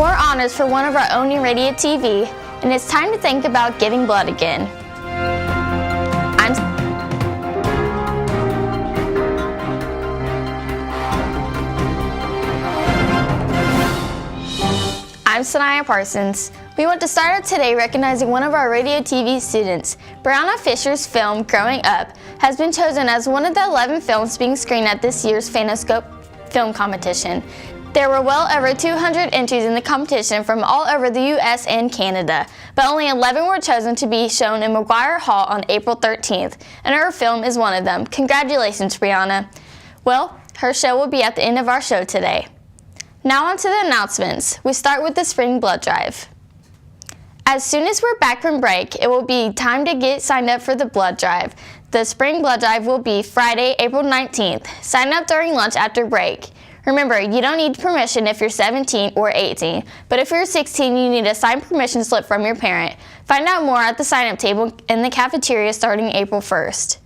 More honors for one of our own in radio TV, and it's time to think about giving blood again. I'm Sanaya Parsons. We want to start out today recognizing one of our radio TV students. Brianna Fisher's film, Growing Up, has been chosen as one of the 11 films being screened at this year's Phanoscope film competition. There were well over 200 entries in the competition from all over the U.S. and Canada, but only 11 were chosen to be shown in McGuire Hall on April 13th, and her film is one of them. Congratulations, Brianna. Well, her show will be at the end of our show today. Now on to the announcements. We start with the Spring Blood Drive. As soon as we're back from break, it will be time to get signed up for the blood drive. The Spring Blood Drive will be Friday, April 19th. Sign up during lunch after break. Remember, you don't need permission if you're 17 or 18, but if you're 16, you need a signed permission slip from your parent. Find out more at the sign-up table in the cafeteria starting April 1st.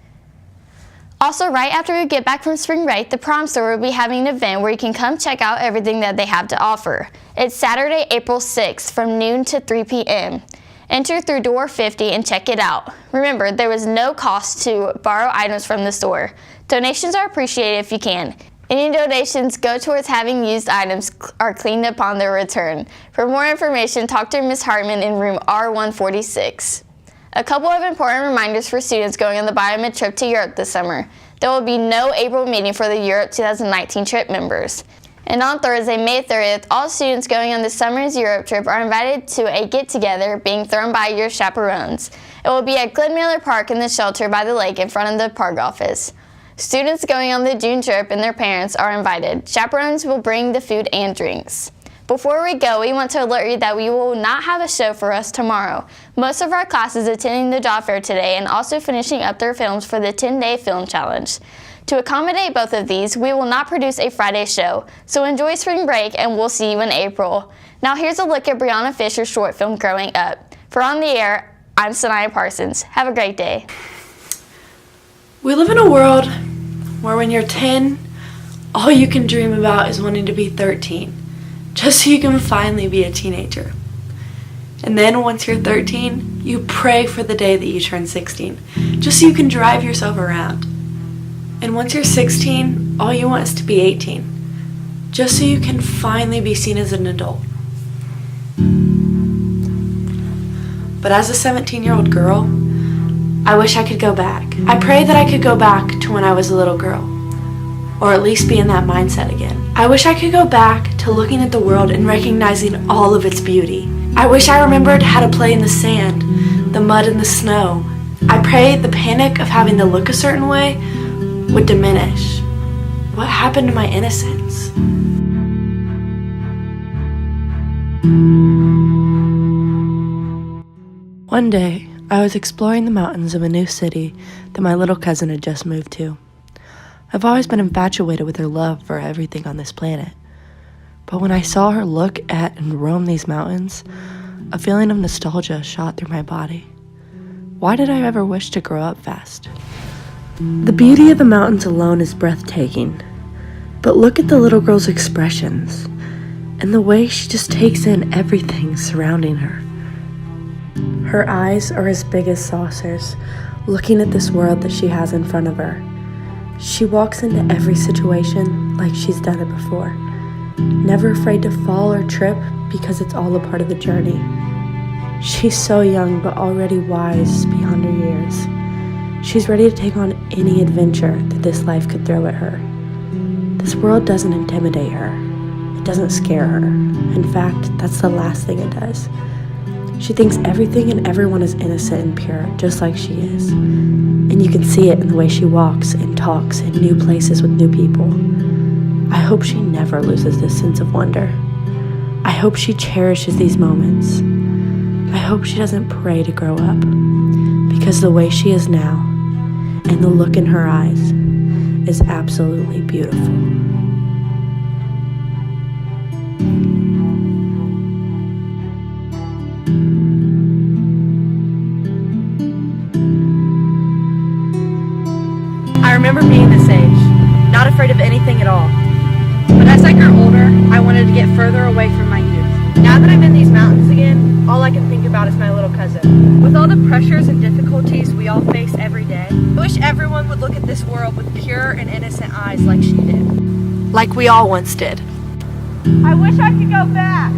Also, right after we get back from spring break, the Prom Store will be having an event where you can come check out everything that they have to offer. It's Saturday, April 6th from noon to 3 p.m. Enter through door 50 and check it out. Remember, there is no cost to borrow items from the store. Donations are appreciated if you can. Any donations go towards having used items are cleaned upon their return. For more information, talk to Ms. Hartman in room R146. A couple of important reminders for students going on the Biomed trip to Europe this summer. There will be no April meeting for the Europe 2019 trip members. And on Thursday, May 30th, all students going on the summer's Europe trip are invited to a get-together being thrown by your chaperones. It will be at Glenn Miller Park in the shelter by the lake in front of the park office. Students going on the June trip and their parents are invited. Chaperones will bring the food and drinks. Before we go, we want to alert you that we will not have a show for us tomorrow. Most of our classes attending the job fair today and also finishing up their films for the 10-day film challenge. To accommodate both of these, we will not produce a Friday show, so enjoy spring break and we'll see you in April. Now here's a look at Brianna Fisher's short film, Growing Up. For On the Air, I'm Sanaya Parsons. Have a great day. We live in a world where when you're 10, all you can dream about is wanting to be 13. Just so you can finally be a teenager. And then once you're 13, you pray for the day that you turn 16, just so you can drive yourself around. And once you're 16, all you want is to be 18, just so you can finally be seen as an adult. But as a 17-year-old girl, I wish I could go back. I pray that I could go back to when I was a little girl, or at least be in that mindset again. I wish I could go back to looking at the world and recognizing all of its beauty. I wish I remembered how to play in the sand, the mud and the snow. I pray the panic of having to look a certain way would diminish. What happened to my innocence? One day, I was exploring the mountains of a new city that my little cousin had just moved to. I've always been infatuated with her love for everything on this planet. But when I saw her look at and roam these mountains, a feeling of nostalgia shot through my body. Why did I ever wish to grow up fast? The beauty of the mountains alone is breathtaking. But look at the little girl's expressions and the way she just takes in everything surrounding her. Her eyes are as big as saucers, looking at this world that she has in front of her. She walks into every situation like she's done it before, never afraid to fall or trip because it's all a part of the journey. She's so young but already wise beyond her years. She's ready to take on any adventure that this life could throw at her. This world doesn't intimidate her. It doesn't scare her. In fact, that's the last thing it does. She thinks everything and everyone is innocent and pure, just like she is. And you can see it in the way she walks and talks in new places with new people. I hope she never loses this sense of wonder. I hope she cherishes these moments. I hope she doesn't pray to grow up, because the way she is now and the look in her eyes is absolutely beautiful. I remember being this age, not afraid of anything at all. But as I grew older, I wanted to get further away from my youth. Now that I'm in these mountains again, all I can think about is my little cousin. With all the pressures and difficulties we all face every day, I wish everyone would look at this world with pure and innocent eyes like she did. Like we all once did. I wish I could go back.